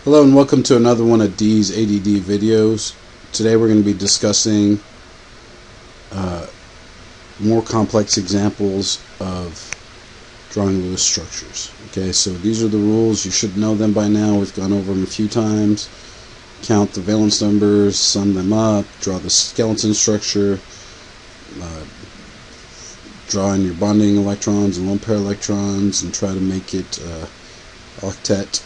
Hello and welcome to another one of D's ADD videos. Today we're going to be discussing more complex examples of drawing Lewis structures. Okay, so these are the rules. You should know them by now. We've gone over them a few times. Count the valence numbers, sum them up, draw the skeleton structure, draw in your bonding electrons and lone pair electrons, and try to make it octet.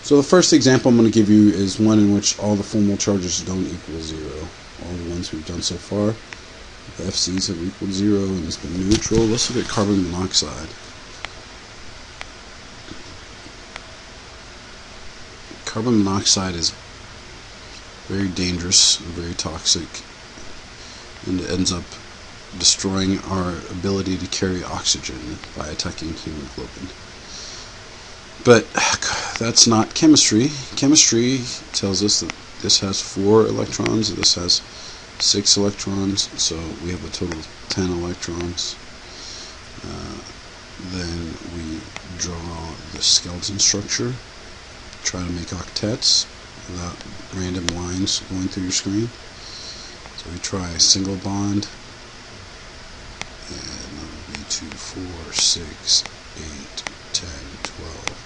So the first example I'm going to give you is one in which all the full mole charges don't equal zero. All the ones we've done so far, the FCs have equaled zero and it's been neutral. Let's look at carbon monoxide. Carbon monoxide is very dangerous and very toxic, and it ends up destroying our ability to carry oxygen by attacking hemoglobin. But that's not chemistry. Chemistry tells us that this has 4 electrons, this has 6 electrons, so we have a total of 10 electrons. Then we draw the skeleton structure, try to make octets without random lines going through your screen. So we try a single bond, and that would be 2, 4, 6, 8, 10, 12.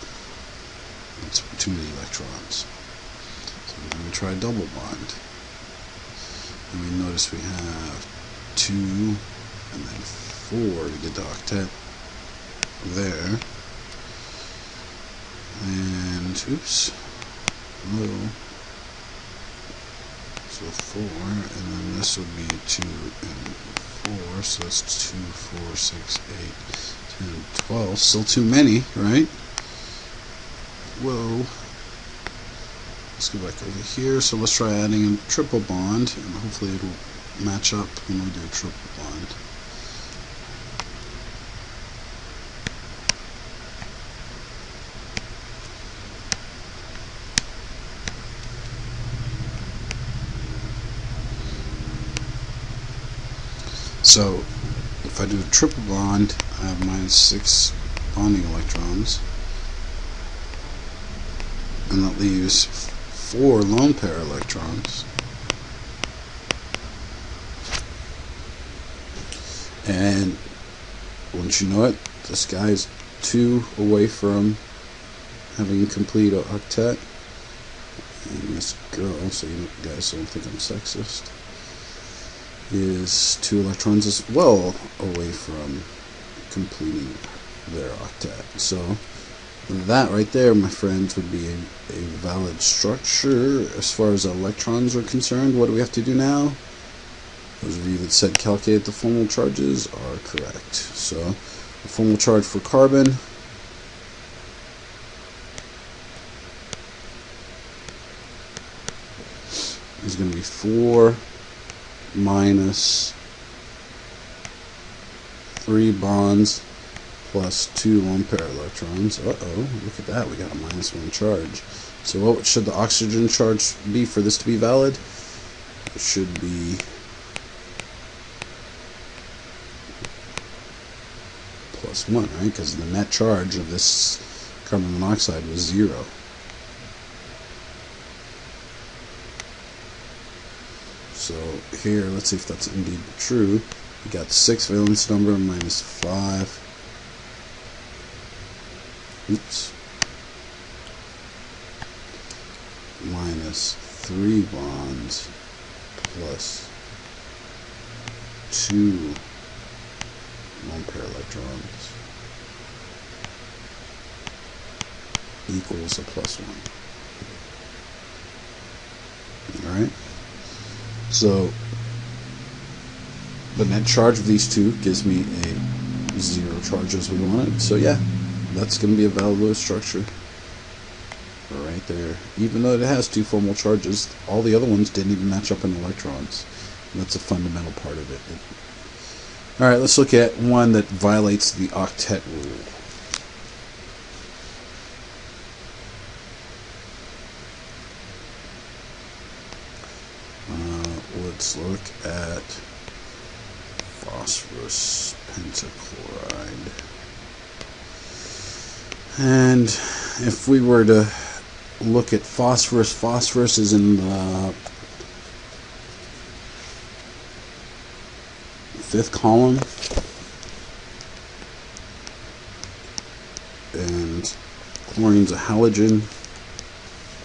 That's too many electrons. So we're going to try a double bond. And we notice we have 2 and then 4 to get the octet there. And, oops, no. So 4, and then this would be 2 and 4, so that's 2, 4, 6, 8, 10, 12. Still too many, right? Whoa. Let's go back over here. So let's try adding a triple bond, and hopefully it'll match up when we do a triple bond. So if I do a triple bond, I have -6 bonding electrons, and that leaves 4 lone pair electrons. And once you know it, this guy is 2 away from having a complete octet. And this girl, so you guys don't think I'm sexist, is 2 electrons as well away from completing their octet. So that right there, my friends, would be a valid structure as far as electrons are concerned. What do we have to do now? Those of you that said calculate the full mole charges are correct. So the full mole charge for carbon is going to be 4 minus 3 bonds plus 2 lone pair electrons. Uh-oh, look at that, we got a -1 charge. So what should the oxygen charge be for this to be valid? It should be +1, right? Because the net charge of this carbon monoxide was 0. So here, let's see if that's indeed true. We got 6 valence number -5. Oops. -3 bonds plus 2 lone pair electrons equals a +1. Alright? So the net charge of these two gives me a 0 charge as we wanted. So yeah, that's going to be a valid Lewis structure right there. Even though it has 2 full mole charges, all the other ones didn't even match up in electrons. And that's a fundamental part of it. Alright, let's look at one that violates the octet rule. Let's look at phosphorus pentachloride. And if we were to look at phosphorus, phosphorus is in the 5th column, and chlorine's a halogen,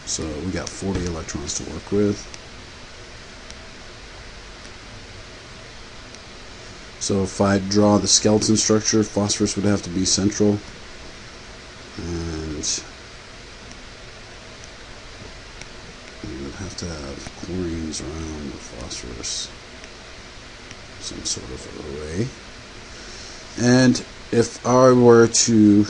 so we got 40 electrons to work with. So if I draw the skeleton structure, phosphorus would have to be central, and we would have to have chlorines around the phosphorus, some sort of array. And if I were to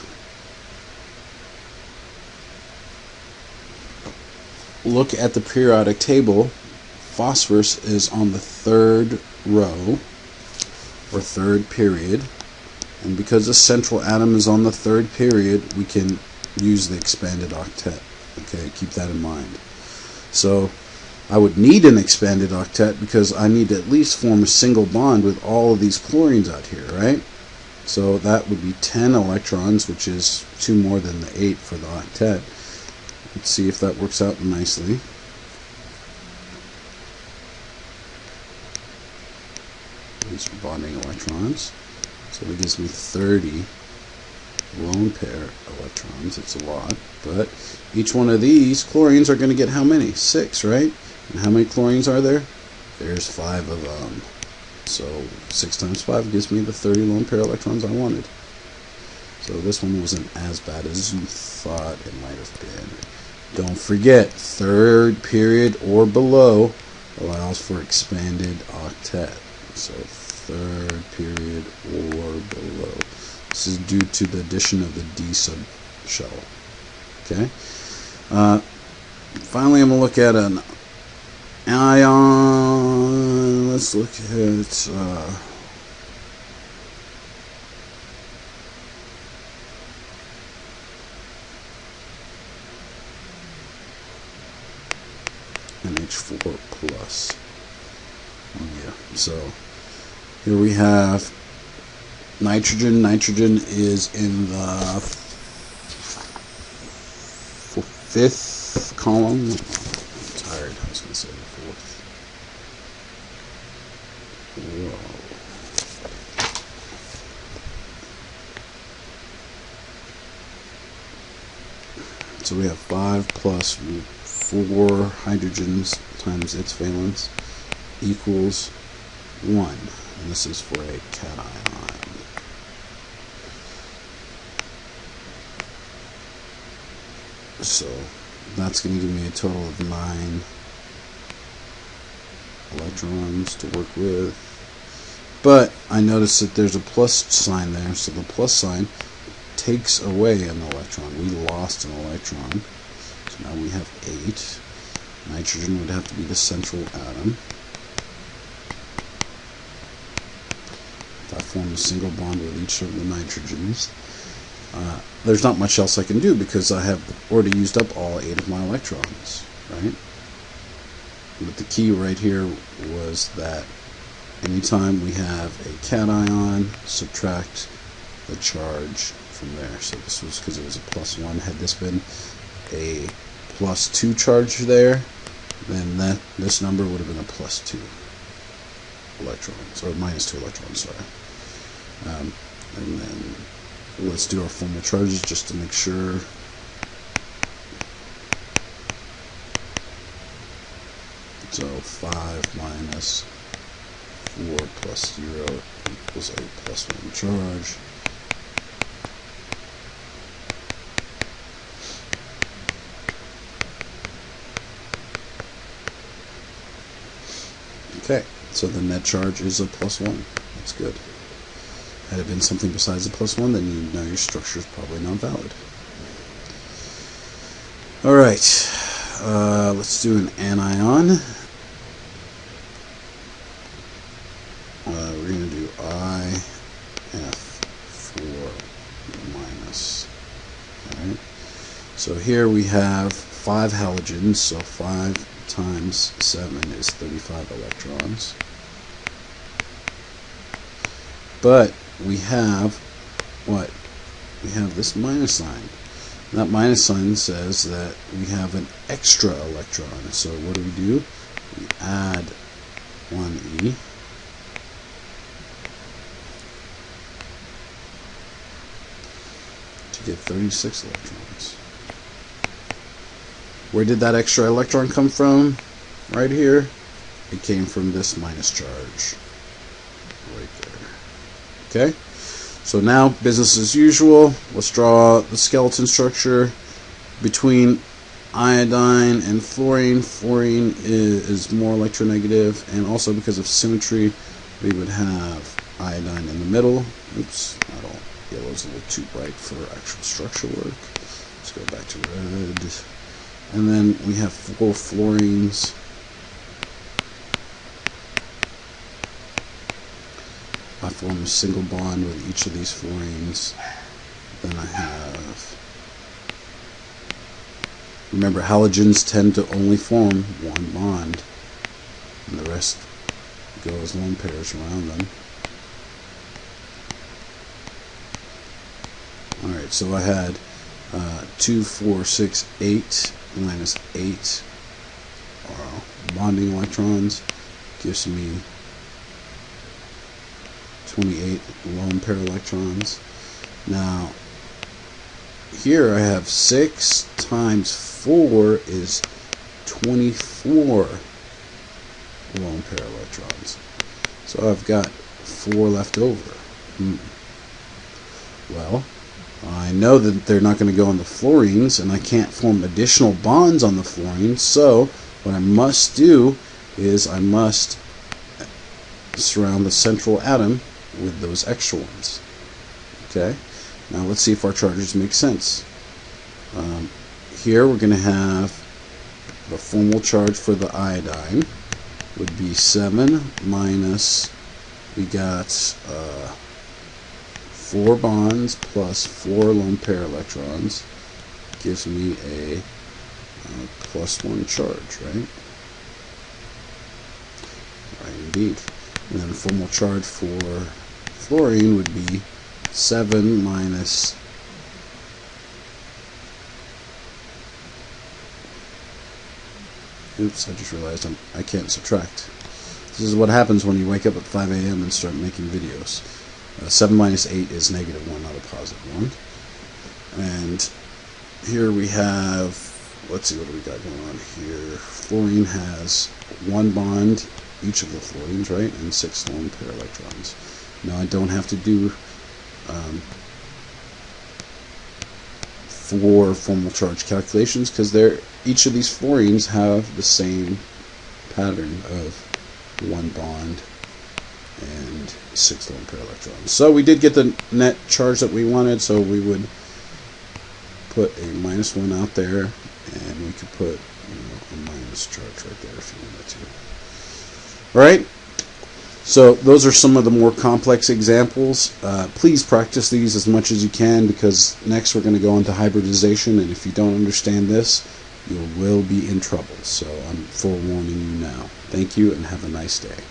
look at the periodic table, phosphorus is on the 3rd row, or 3rd period, and because the central atom is on the 3rd period, we can use the expanded octet. Okay, keep that in mind. So I would need an expanded octet because I need to at least form a single bond with all of these chlorines out here, right? So that would be 10 electrons, which is 2 more than the 8 for the octet. Let's see if that works out nicely. These are bonding electrons. So that gives me 30 lone pair electrons. It's a lot, but each one of these chlorines are going to get how many? 6, right? And how many chlorines are there? There's 5 of them. So 6 times 5 gives me the 30 lone pair electrons I wanted. So this one wasn't as bad as you thought it might have been. Don't forget, 3rd period or below allows for expanded octet. So 3rd period or below. This is due to the addition of the D subshell. Okay. Finally, I'm going to look at an ion. Let's look at NH4 plus. Yeah. So here we have nitrogen. Nitrogen is in the 5th column. I'm tired. I was going to say the 4th. Whoa. So we have 5 plus 4 hydrogens times its valence equals 1. And this is for a cation. So that's going to give me a total of 9 electrons to work with. But I notice that there's a plus sign there, so the plus sign takes away an electron. We lost an electron. So now we have 8. Nitrogen would have to be the central atom. If I form a single bond with each of the nitrogens, there's not much else I can do because I have already used up all 8 of my electrons, right? But the key right here was that anytime we have a cation, subtract the charge from there. So this was because it was a +1. Had this been a +2 charge there, then this number would have been a +2 electrons, or -2 electrons, sorry. And then let's do our formal charges just to make sure. So 5 minus 4 plus 0 equals a +1 charge. Okay, so the net charge is a +1. That's good. Had it been something besides a +1, then you know your structure is probably not valid. Alright, let's do an anion. We're going to do IF4 minus. Alright, so here we have 5 halogens, so 5 times 7 is 35 electrons. But we have what? We have this minus sign. That minus sign says that we have an extra electron. So what do? We add 1e. To get 36 electrons. Where did that extra electron come from? Right here. It came from this minus charge. Right there. Okay? So now, business as usual. Let's draw the skeleton structure between iodine and fluorine. Fluorine is more electronegative, and also because of symmetry, we would have iodine in the middle. Oops, not all. Yellow's a little too bright for actual structure work. Let's go back to red. And then we have 4 fluorines. I form a single bond with each of these fluorines. Then I have... Remember, halogens tend to only form one bond, and the rest go as lone pairs around them. Alright, so I had 2, 4, 6, 8 minus 8 bonding electrons gives me 28 lone pair electrons. Now, here I have 6 times 4 is 24 lone pair electrons. So I've got 4 left over. Well, I know that they're not going to go on the fluorines, and I can't form additional bonds on the fluorines, so what I must do is I must surround the central atom with those extra ones. Okay? Now let's see if our charges make sense. Here we're going to have the formal charge for the iodine would be 7 minus, we got 4 bonds plus 4 lone pair electrons gives me a +1 charge, right? Right, indeed. And then the formal charge for fluorine would be 7 minus oops, I just realized I can't subtract. This is what happens when you wake up at 5 a.m. and start making videos. 7 minus 8 is -1, not a +1. And here we have, let's see, what do we got going on here? Fluorine has 1 bond, each of the fluorines, right? And 6 lone pair electrons. Now I don't have to do 4 formal charge calculations because each of these fluorines have the same pattern of 1 bond and 6 lone pair electrons. So we did get the net charge that we wanted, so we would put a -1 out there, and we could put a minus charge right there if you wanted to. Alright, so those are some of the more complex examples. Please practice these as much as you can, because next we're going to go into hybridization, and if you don't understand this, you will be in trouble. So I'm forewarning you now. Thank you, and have a nice day.